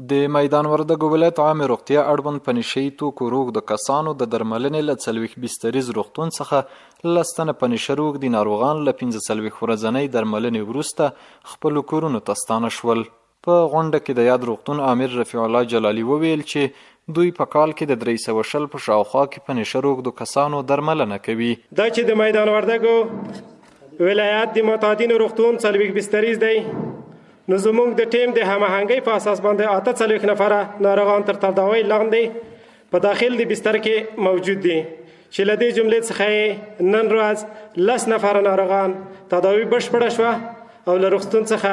د میدان وردګو ولایت عامه روغتیا اړوند په نشهیي توکو روږدو کسانو د درملنې له 40 بستریز روغتون څخه 10 تنه په نشه روږدي ناروغان له 15 ورځنۍ درملنې وروسته خپلو کورونو ته ستانه شول. په غونډه کې د یاد روغتون امیر رفیع الله جلالي وویل چې دوی په کال کې د 300 په شاوخوا کې په نشه روږدو کسانو درملنه کوي. دا چې د میدان وردګو ولایت د معتادینو روغتون 40 بستریز دی، نو زموږ د ټیم د هماهنګۍ په اساس باندې 48 نفره ناروغان تر تداوی لاندې په داخل د بستر کې موجود دي، چې له دې جملې څخه نن ورځ 10 نفره ناروغان تداوی بشپړه شوه او له روغتون څخه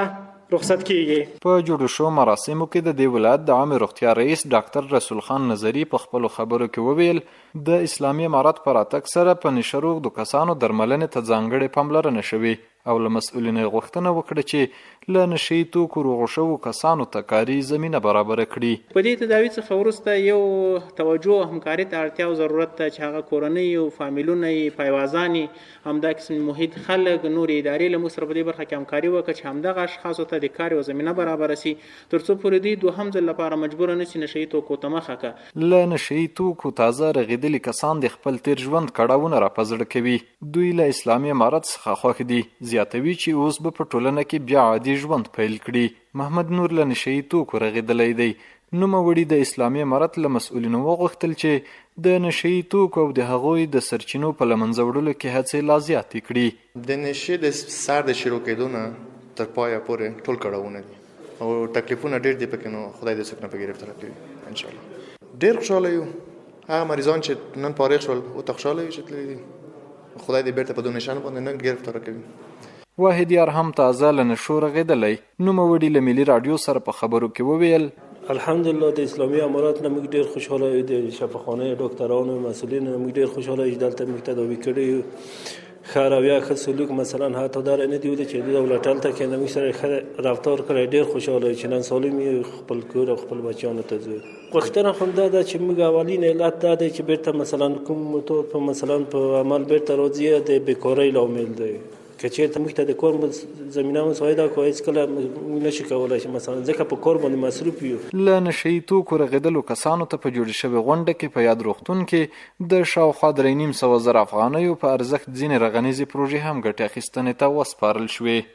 رخصت کیږي. په جوړو شو مراسمو کې د دې ولایت د عامه روغتیا رئیس ډاکټر رسول خان نظری په خپلو خبرو کې وویل د اسلامي امارت په راتګ سره په نشه روږدو کسانو درملنې ته ځانګړې پاملرنه شوې او له مسؤلینو یې غوښتنه وکړه چې له نشهیي توکو روغو شوو کسانو ته کاري زمینه برابره کړي. په دې تداوي څخه وروسته یو توجه او همکاري ته اړتیا او ضرورت ته چې هغه کورنۍ او فامیلونه یې پایوازانې همدا قسم محیط خلک نور ادارې له موږ سره په دې برخه کې همکاري وکړه چې همدغه اشخاصو ته د کار یوه زمینه برابره سي تر څو پورې دوی دوهم ځل لپاره مجبوره نه سي نشهیي توکو ته مخه کړه. له نشهیي توکو تازه رغېدلي کسان د خپل تیر ژوند کړاوونه راپه کوي. دوی له اسلامي امارت څخه خوښ دي. زیاتوي چې اوس به په ټولنه کې بیا عادي ژوند پیل کړي. محمد نور له نشهیي توکو رغېدلی دی. نوموړي د اسلامي امارت له مسؤلینو وغوښتل چې د نشهیي توکو او د هغوی د سرچینو په له منځه وړلو کې هڅې لا زیاتې کړي. د نشې د سر د شروع کېدو نه تر پایه پورې ټول کړاوونه دي او تکلیفونه ډېر دي پکې، نو خدای دې څوک نه په ګرفتاره کړي انشاءالله. ډېر خوشحاله یو هغه مریضان چې نن فارغ شول او ته خوشحاله یو چې تللي دي، خدای دې بیرته په دې نشان باندې نه ګرفتاره کوي. واحد یار هم تازه له نشو رغېدلی. نوموړي له ملي راډیو سره په خبرو کې وویل الحمدلله د اسلامي امارات نه موږ ډېر خوشحاله یو، د شفاخانه ډاکټرانو مسؤلین نه موږ ډېر خوشحاله یو چې دلته موږ تداوي کړي یو. ښه رویه ښه سلوک مثلا حتی دا نه دي چې د دولت هلته کې نه موږ سره ښه رفتار کړی. ډېر خوشحاله یو چې نن سالم یو، خپل کور او خپل بچیانو ته ځو. غوښتنه خو دا ده چې موږ اولین علت دا دی چې بیرته مثلا کوم موتور په مثلا په عمل بیرته راځي د بیکارۍ لامل دی. که چېرته موږ ته د کار زمینه مساعده کړو هېڅکله موږ نشو کولی چې مثلا ځکه په کار باندې مصروف یو. له نشهیي توکو رغېدلو کسانو ته په جوړې شوې غونډه کې په یاد روغتون کې د شاوخوا 3,500,000 افغانیو په ارزښت ځینې رغنیزې پروژې هم ګټې اخیستنې ته وسپارل شوې.